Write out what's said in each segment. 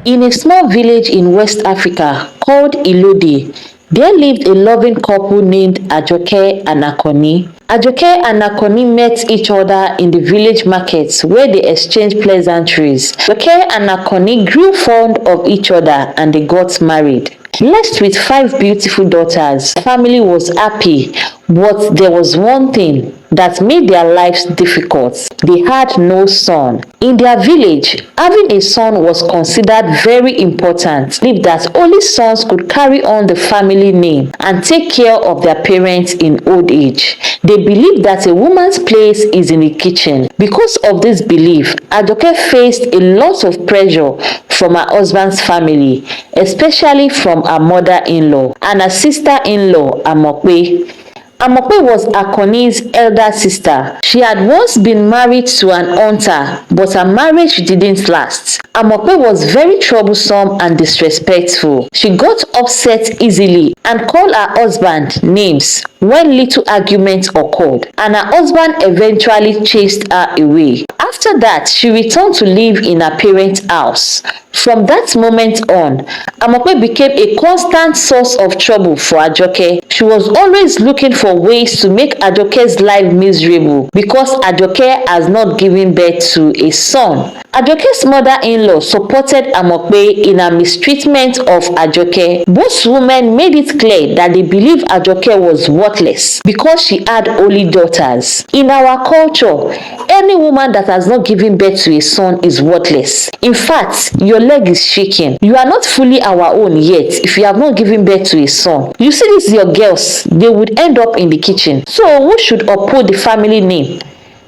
In a small village in West Africa called Ilode, there lived a loving couple named Ajoke and Akoni. Ajoke and Akoni met each other in the village markets where they exchanged pleasantries. Ajoke and Akoni grew fond of each other and they got married. Blessed with 5 beautiful daughters, the family was happy, but there was one thing that made their lives difficult. They had no son. In their village, having a son was considered very important. They believed that only sons could carry on the family name and take care of their parents in old age. They believed that a woman's place is in the kitchen. Because of this belief, Ajoke faced a lot of pressure from her husband's family, especially from her mother-in-law and her sister-in-law, Amokwe. Amokwe was Akoni's elder sister. She had once been married to an hunter, but her marriage didn't last. Amokwe was very troublesome and disrespectful. She got upset easily and called her husband names when little arguments occurred, and her husband eventually chased her away. After that, she returned to live in her parents' house. From that moment on, Amokwe became a constant source of trouble for Ajoke. She was always looking for ways to make Ajoke's life miserable because Ajoke has not given birth to a son. Ajoke's mother-in-law supported Amokwe in her mistreatment of Ajoke. Both women made it clear that they believed Ajoke was worthless because she had only daughters. In our culture, any woman that has not given birth to a son is worthless. In fact, your leg is shaking. You are not fully our own yet if you have not given birth to a son. You see these your girls, they would end up in the kitchen. So who should uphold the family name?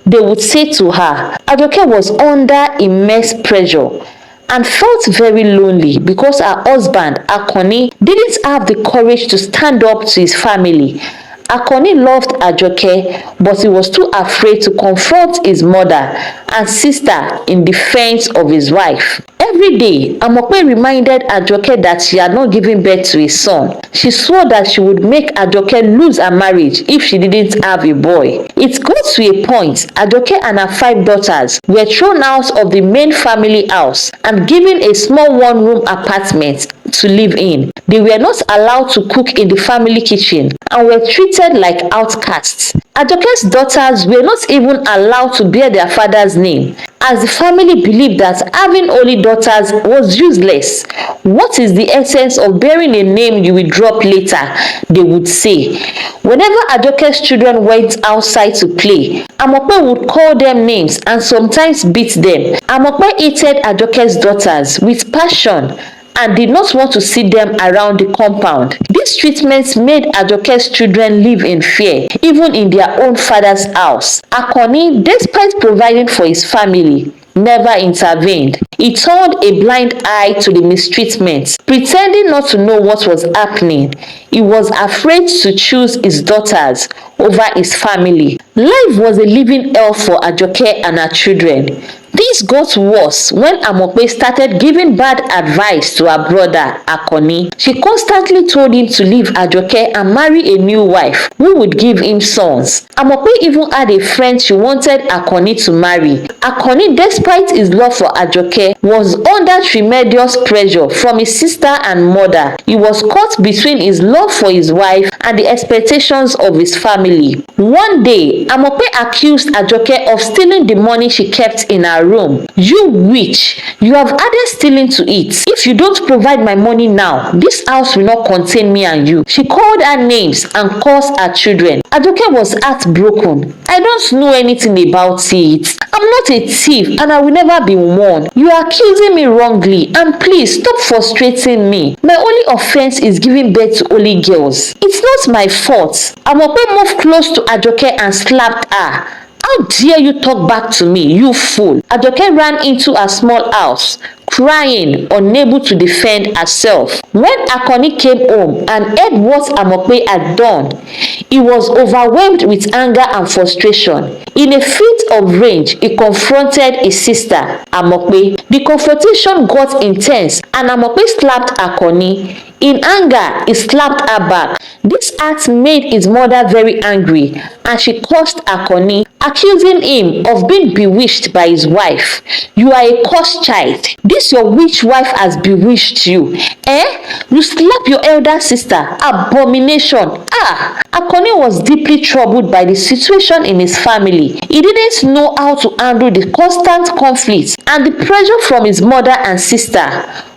They would say to her. Ajoke was under immense pressure and felt very lonely because her husband, Akoni, didn't have the courage to stand up to his family. Akoni loved Ajoke, but he was too afraid to confront his mother and sister in defense of his wife. Every day, Amokwe reminded Ajoke that she had not given birth to a son. She swore that she would make Ajoke lose her marriage if she didn't have a boy. It got to a point, Ajoke and her 5 daughters were thrown out of the main family house and given a small one-room apartment to live in. They were not allowed to cook in the family kitchen and were treated like outcasts. Ajoke's daughters were not even allowed to bear their father's name, as the family believed that having only daughters was useless. What is the essence of bearing a name you will drop later? They would say. Whenever Ajoke's children went outside to play, Amokwe would call them names and sometimes beat them. Amokwe hated Ajoke's daughters with passion and did not want to see them around the compound. These treatments made Ajoke's children live in fear, even in their own father's house. Akoni, despite providing for his family, never intervened. He turned a blind eye to the mistreatment, pretending not to know what was happening. He was afraid to choose his daughters over his family. Life was a living hell for Ajoke and her children. Things got worse when Amokwe started giving bad advice to her brother, Akoni. She constantly told him to leave Ajoke and marry a new wife who would give him sons. Amokwe even had a friend she wanted Akoni to marry. Akoni, despite his love for Ajoke, was under tremendous pressure from his sister and mother. He was caught between his love for his wife and the expectations of his family. One day, Amokwe accused Ajoke of stealing the money she kept in her room. You witch, you have added stealing to it. If you don't provide my money now, this house will not contain me and you. She called her names and cursed her children. Ajoke was heartbroken. I don't know anything about it. I'm not a thief and I will never be one. You are accusing me wrongly and please stop frustrating me. My only offense is giving birth to only girls. It's not my fault. Amokwe moved close to Ajoke and slapped her. How dare you talk back to me, you fool? Ajoke ran into a small house, crying, unable to defend herself. When Akoni came home and heard what Amokwe had done, he was overwhelmed with anger and frustration. In a fit of rage, he confronted his sister, Amokwe. The confrontation got intense and Amokwe slapped Akoni. In anger, he slapped her back. This act made his mother very angry, and she cursed Akoni, accusing him of being bewitched by his wife. "You are a cursed child. This your witch wife has bewitched you. You slap your elder sister. Abomination." Akoni was deeply troubled by the situation in his family. He didn't know how to handle the constant conflict and the pressure from his mother and sister.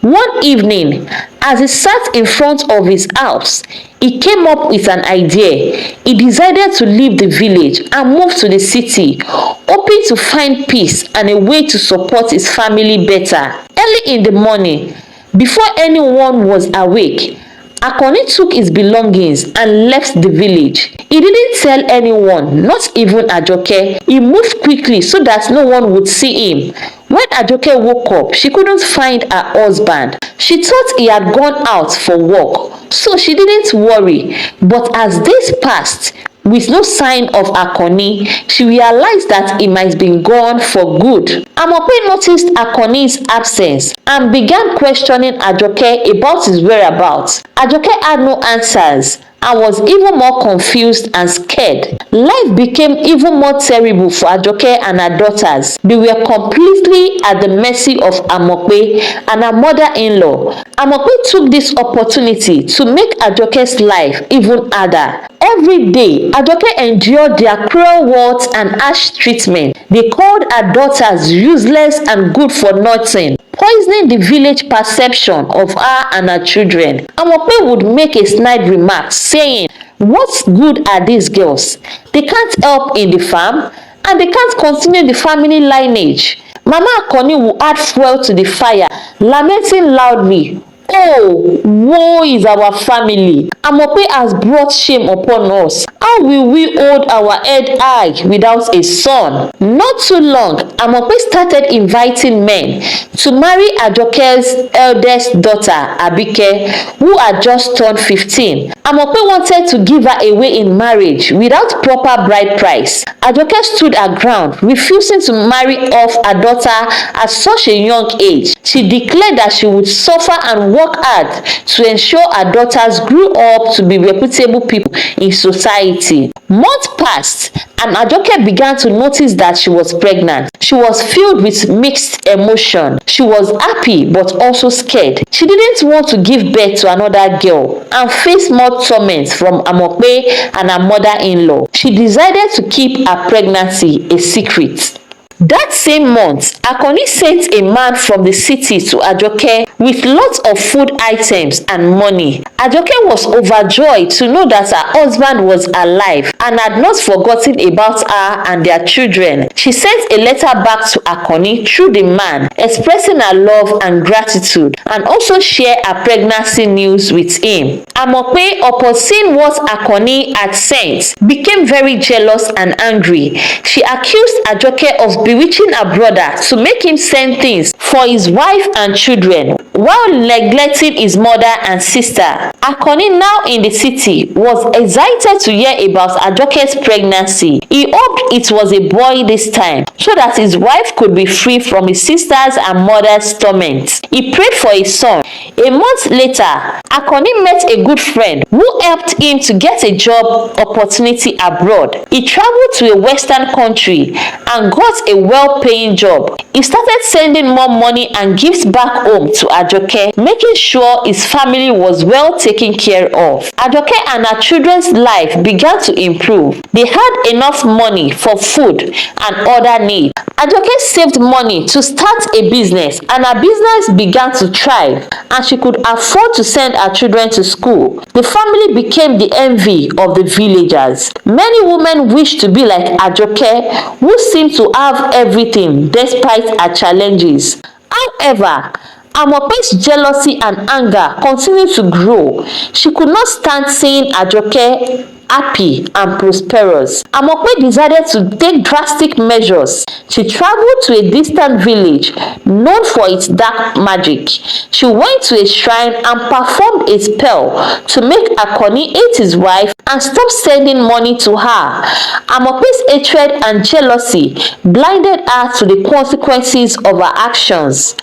One evening, as he sat in front of his house, he came up with an idea. He decided to leave the village and move to the city, hoping to find peace and a way to support his family better. Early in the morning, before anyone was awake, Akoni took his belongings and left the village. He didn't tell anyone, not even Ajoke. He moved quickly so that no one would see him. When Ajoke woke up, she couldn't find her husband. She thought he had gone out for work, so she didn't worry. But as days passed, with no sign of Akoni, she realized that he might be gone for good. Amope noticed Akoni's absence and began questioning Ajoke about his whereabouts. Ajoke had no answers and was even more confused and scared. Life became even more terrible for Ajoke and her daughters. They were completely at the mercy of Amope and her mother-in-law. Amope took this opportunity to make Ajoke's life even harder. Every day, Ajoke endured their cruel words and harsh treatment. They called her daughters useless and good for nothing, poisoning the village perception of her and her children. Amope would make a snide remark saying, "What good are these girls? They can't help in the farm and they can't continue the family lineage." Mama Akoni will add fuel to the fire, lamenting loudly, "Oh, woe is our family. Amope has brought shame upon us. How will we hold our head high without a son?" Not too long, Amope started inviting men to marry Ajoke's eldest daughter, Abike, who had just turned 15. Amope wanted to give her away in marriage without proper bride price. Ajoke stood her ground, refusing to marry off her daughter at such a young age. She declared that she would suffer and work hard to ensure her daughters grew up to be reputable people in society. Months passed and Ajoke began to notice that she was pregnant. She was filled with mixed emotion. She was happy but also scared. She didn't want to give birth to another girl and face more torment from Amope and her mother-in-law. She decided to keep her pregnancy a secret. That same month, Akoni sent a man from the city to Ajoke with lots of food items and money. Ajoke was overjoyed to know that her husband was alive and had not forgotten about her and their children. She sent a letter back to Akoni through the man, expressing her love and gratitude, and also shared her pregnancy news with him. Amope, upon seeing what Akoni had sent, became very jealous and angry. She accused Ajoke of bewitching her brother to make him send things for his wife and children while neglecting his mother and sister. Akoni, now in the city, was excited to hear about Ajoke's pregnancy. He hoped it was a boy this time so that his wife could be free from his sister's and mother's torment. He prayed for a son. A month later, Akoni met a good friend who helped him to get a job opportunity abroad. He traveled to a western country and got a well-paying job. He started sending more money and gifts back home to Ajoke, making sure his family was well taken care of. Ajoke and her children's life began to improve. They had enough money for food and other needs. Ajoke saved money to start a business and her business began to thrive, and she could afford to send her children to school. The family became the envy of the villagers. Many women wished to be like Ajoke, who seemed to have everything despite her challenges. However, Amope's jealousy and anger continued to grow. She could not stand seeing Ajoke happy and prosperous. Amope decided to take drastic measures. She traveled to a distant village known for its dark magic. She went to a shrine and performed a spell to make Akoni hate his wife and stop sending money to her. Amope's hatred and jealousy blinded her to the consequences of her actions.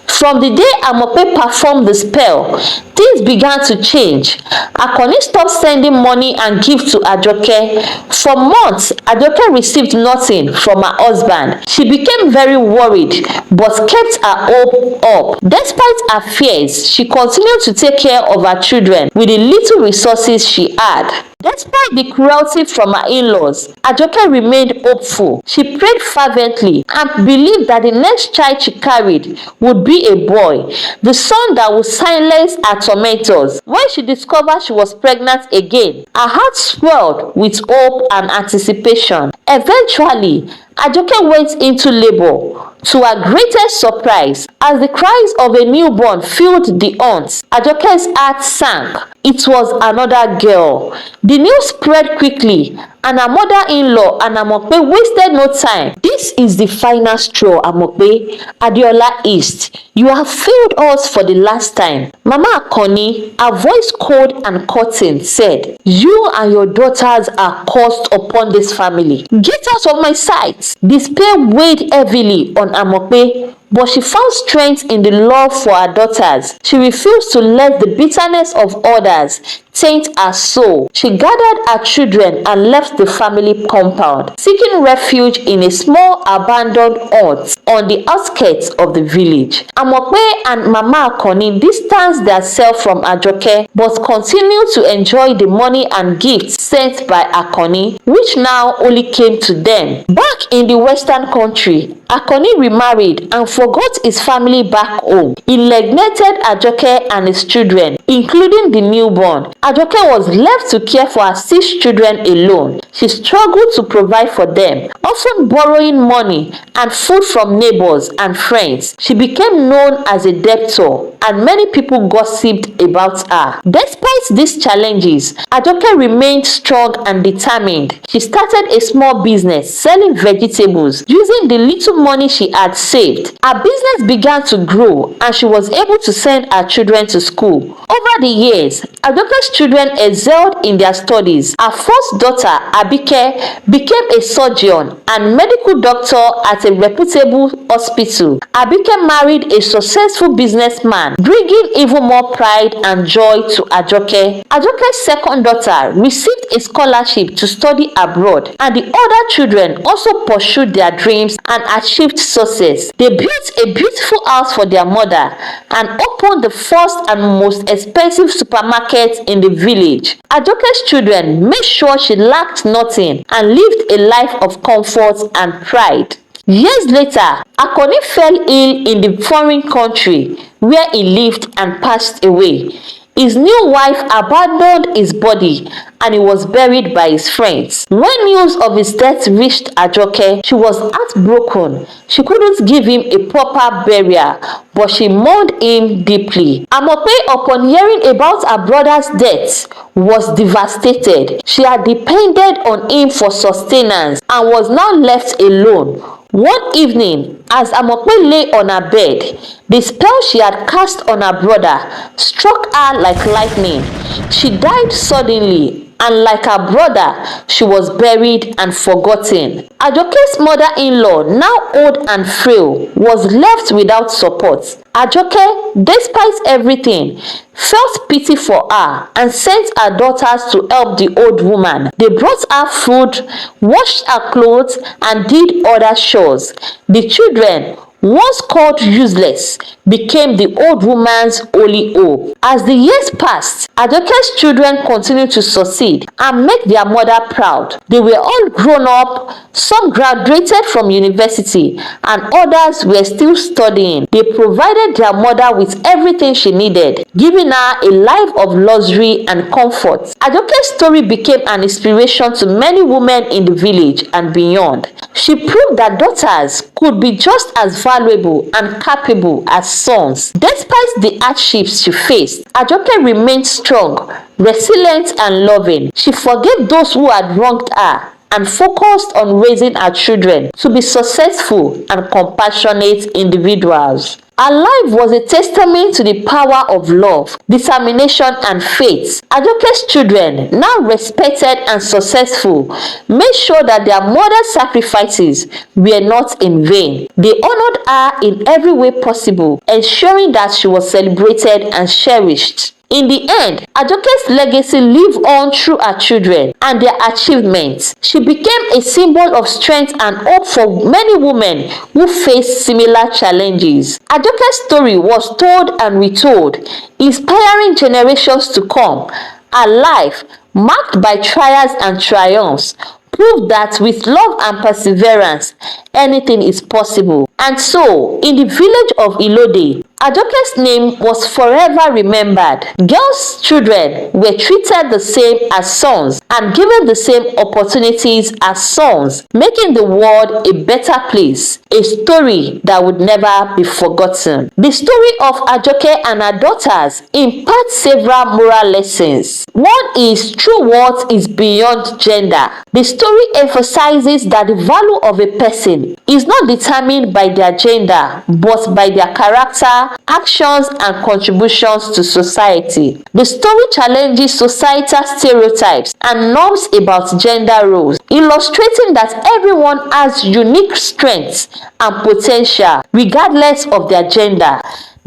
From the day Amope performed the spell, things began to change. Akoni stopped sending money and gifts to Ajoke. For months, Ajoke received nothing from her husband. She became very worried but kept her hope up. Despite her fears, she continued to take care of her children with the little resources she had. Despite the cruelty from her in-laws, Ajoke remained hopeful. She prayed fervently and believed that the next child she carried would be a boy, the son that would silence her tormentors. When she discovered she was pregnant again, her heart swelled with hope and anticipation. Eventually, Ajoke went into labor. To her greatest surprise, as the cries of a newborn filled the hunt, Ajoke's heart sank. It was another girl. The news spread quickly, and her mother-in-law and Amope wasted no time. "This is the final straw, Amope. Adiola East, you have failed us for the last time." Mama Akoni, her voice cold and cutting, said, "You and your daughters are cursed upon this family. Get out of my sight." Despair weighed heavily on Amope, but she found strength in the love for her daughters. She refused to let the bitterness of others taint her soul. She gathered her children and left the family compound, seeking refuge in a small abandoned hut on the outskirts of the village. Amope and Mama Akoni distanced themselves from Ajoke but continued to enjoy the money and gifts sent by Akoni, which now only came to them. Back in the western country, Akoni remarried and forgot his family back home. He neglected Ajoke and his children, including the newborn. Ajoke was left to care for her 6 children alone. She struggled to provide for them, often borrowing money and food from neighbors and friends. She became known as a debtor, and many people gossiped about her. Despite these challenges, Ajoke remained strong and determined. She started a small business selling vegetables using the little money she had saved. Her business began to grow, and she was able to send her children to school. Over the years, Ajoke's children excelled in their studies. Her first daughter, Abike, became a surgeon and medical doctor at a reputable hospital. Abike married a successful businessman, bringing even more pride and joy to Ajoke. Ajoke's second daughter received a scholarship to study abroad, and the other children also pursued their dreams and achieved success. They built a beautiful house for their mother and opened the first and most expensive supermarket in the village. Ajoke's children made sure she lacked nothing and lived a life of comfort and pride. Years later, Akoni fell ill in the foreign country where he lived and passed away. His new wife abandoned his body and he was buried by his friends. When news of his death reached Ajoke, she was heartbroken. She couldn't give him a proper burial, but she mourned him deeply. Amope, upon hearing about her brother's death, was devastated. She had depended on him for sustenance and was now left alone. One evening, as Amope lay on her bed, the spell she had cast on her brother struck her like lightning. She died suddenly, and like her brother, she was buried and forgotten. Ajoke's mother-in-law, now old and frail, was left without support. Ajoke, despite everything, felt pity for her and sent her daughters to help the old woman. They brought her food, washed her clothes, and did other chores. The children, once called useless, became the old woman's only hope. As the years passed, Ajoke's children continued to succeed and make their mother proud. They were all grown up, some graduated from university, and others were still studying. They provided their mother with everything she needed, giving her a life of luxury and comfort. Ajoke's story became an inspiration to many women in the village and beyond. She proved that daughters could be just as valuable and capable as sons. Despite the hardships she faced, Ajoke remained strong, resilient, and loving. She forgave those who had wronged her and focused on raising her children to be successful and compassionate individuals. Her life was a testament to the power of love, determination, and faith. Ajoke's children, now respected and successful, made sure that their mother's sacrifices were not in vain. They honored her in every way possible, ensuring that she was celebrated and cherished. In the end, Ajoke's legacy lived on through her children and their achievements. She became a symbol of strength and hope for many women who faced similar challenges. Ajoke's story was told and retold, inspiring generations to come. Her life, marked by trials and triumphs, proved that with love and perseverance, anything is possible. And so, in the village of Ilode, Ajoke's name was forever remembered. Girls' children were treated the same as sons and given the same opportunities as sons, making the world a better place, a story that would never be forgotten. The story of Ajoke and her daughters imparts several moral lessons. One is true worth is beyond gender. The story emphasizes that the value of a person is not determined by their gender, but by their character, actions, and contributions to society. The story challenges societal stereotypes and norms about gender roles, illustrating that everyone has unique strengths and potential regardless of their gender.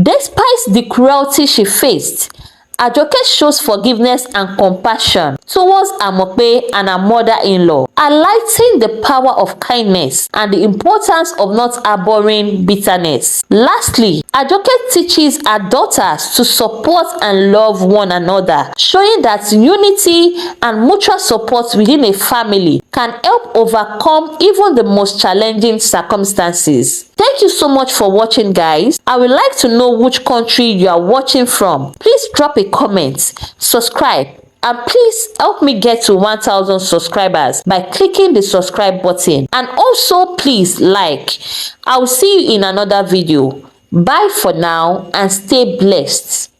Despite the cruelty she faced, Ajoke shows forgiveness and compassion towards Amope and her mother-in-law, highlighting the power of kindness and the importance of not harboring bitterness. Lastly, Ajoke teaches her daughters to support and love one another, showing that unity and mutual support within a family can help overcome even the most challenging circumstances. Thank you so much for watching, guys. I would like to know which country you are watching from. Please drop a comment, subscribe, and please help me get to 1,000 subscribers by clicking the subscribe button, and also please like. I will see you in another video. Bye for now and stay blessed.